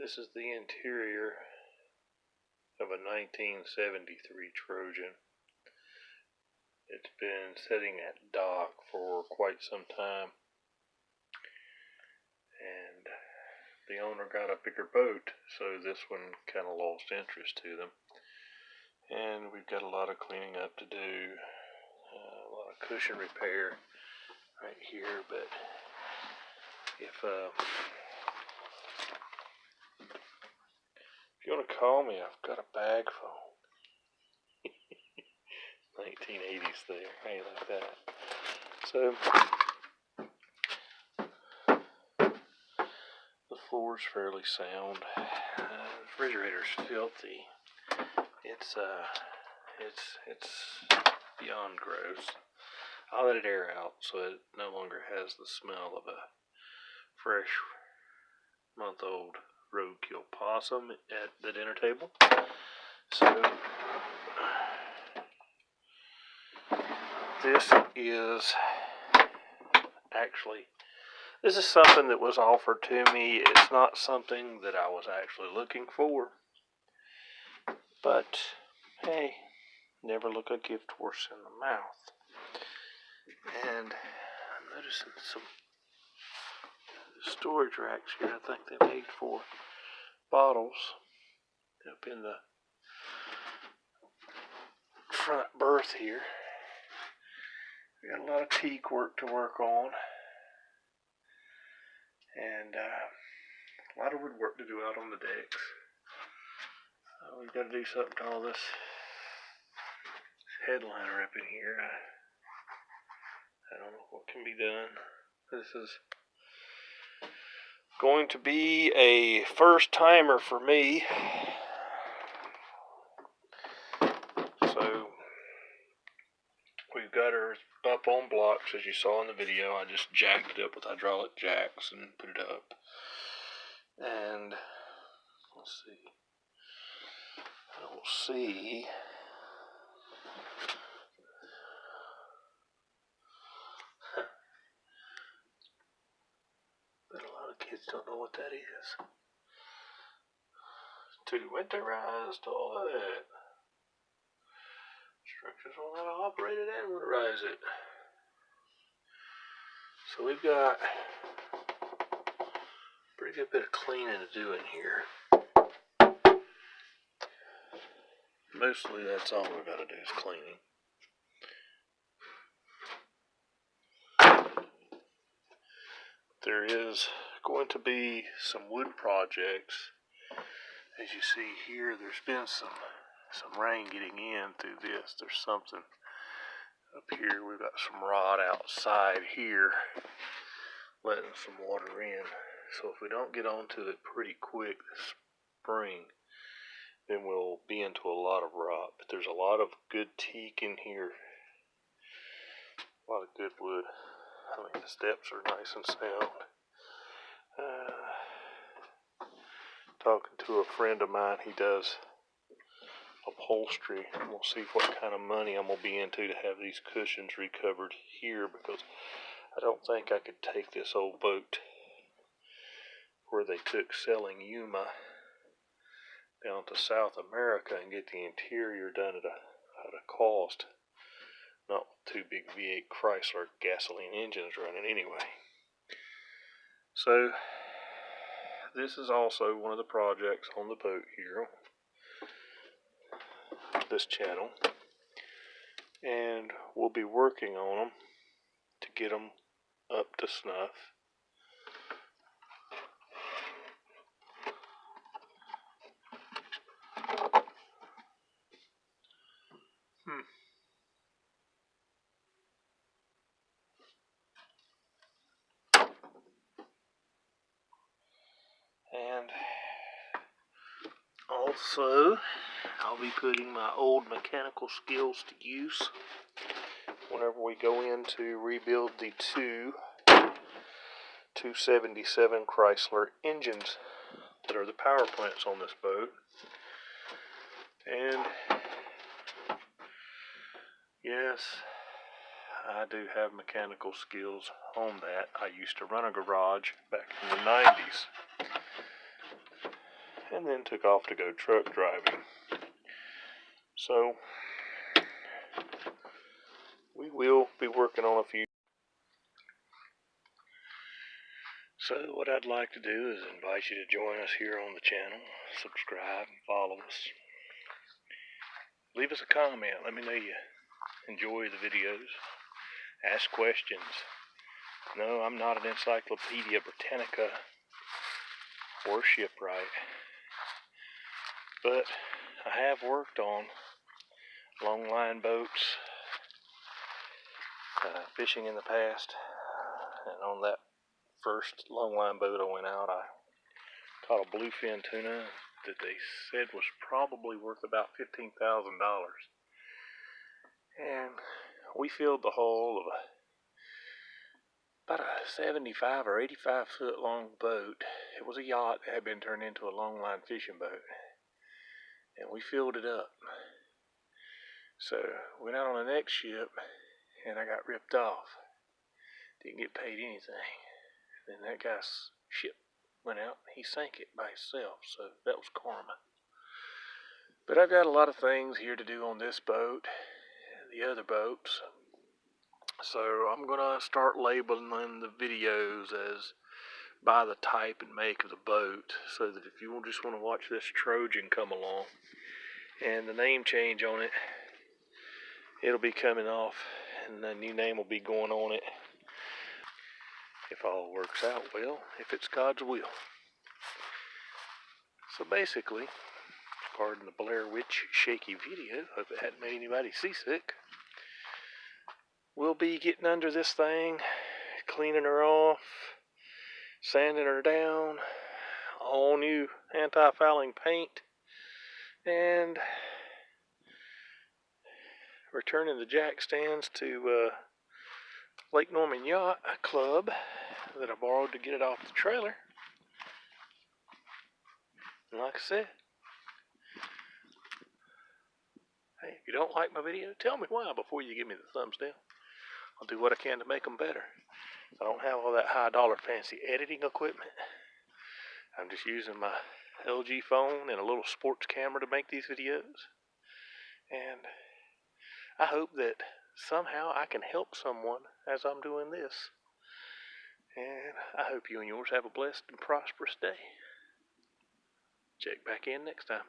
This is the interior of a 1973 Trojan. It's been sitting at dock for quite some time, and the owner got a bigger boat, so this one kind of lost interest to them. And we've got a lot of cleaning up to do, a lot of cushion repair right here, but if you want to call me, I've got a bag phone. 1980s there, hey, like that. So the floor's fairly sound. The refrigerator's filthy. It's beyond gross. I'll let it air out so it no longer has the smell of a fresh month-old roadkill possum at the dinner table. So this is something that was offered to me. It's not something that I was actually looking for, but hey, never look a gift horse in the mouth. And I'm noticing some storage racks here. I think they made for bottles up in the front berth here. We got a lot of teak work to work on, and a lot of woodwork to do out on the decks. We've got to do something to all this headliner up in here. I don't know what can be done. This is going to be a first timer for me. So we've got her up on blocks, as you saw in the video. I just jacked it up with hydraulic jacks and put it up. And let's see. I don't see. But a lot of kids don't know what that is. To winterize toilet. Instructions on how to operate it and winterize it. So we've got a pretty good bit of cleaning to do in here. Mostly that's all we've got to do is cleaning. There is going to be some wood projects. As you see here, there's been some rain getting in through this. There's something up here. We've got some rot outside here letting some water in. So if we don't get onto it pretty quick this spring, then we'll be into a lot of rot. But there's a lot of good teak in here. A lot of good wood. I mean, the steps are nice and sound. Talking to a friend of mine, he does upholstery. We'll see what kind of money I'm going to be into to have these cushions recovered here, because I don't think I could take this old boat where they took selling Yuma down to South America and get the interior done at a cost. Not with two big V8 Chrysler gasoline engines running anyway. So this is also one of the projects on the boat here, this channel, and we'll be working on them to get them up to snuff. And also, I'll be putting my old mechanical skills to use whenever we go in to rebuild the two 277 Chrysler engines that are the power plants on this boat. And yes, I do have mechanical skills on that. I used to run a garage back in the 90s. and then took off to go truck driving. So we will be working on a few. So what I'd like to do is invite you to join us here on the channel, subscribe and follow us. Leave us a comment, let me know you enjoy the videos. Ask questions. No, I'm not an Encyclopedia Britannica or shipwright, but I have worked on long line boats, fishing in the past, and on that first long line boat I went out, I caught a bluefin tuna that they said was probably worth about $15,000. And we filled the hull of about a 75 or 85 foot long boat. It was a yacht that had been turned into a long line fishing boat, and we filled it up. So went out on the next ship, and I got ripped off. Didn't get paid anything. Then that guy's ship went out, he sank it by himself, so that was karma. But I've got a lot of things here to do on this boat and the other boats, so I'm going to start labeling the videos as by the type and make of the boat, so that if you just want to watch this Trojan come along and the name change on it, it'll be coming off and the new name will be going on it, if all works out well, if it's God's will. So basically, pardon the Blair Witch shaky video, hope it hadn't made anybody seasick, we'll be getting under this thing, cleaning her off, sanding her down, all new anti-fouling paint, and returning the jack stands to Lake Norman Yacht Club that I borrowed to get it off the trailer. And like I said, hey, if you don't like my video, tell me why before you give me the thumbs down. I'll do what I can to make them better. I don't have all that high dollar fancy editing equipment. I'm just using my LG phone and a little sports camera to make these videos. And I hope that somehow I can help someone as I'm doing this. And I hope you and yours have a blessed and prosperous day. Check back in next time.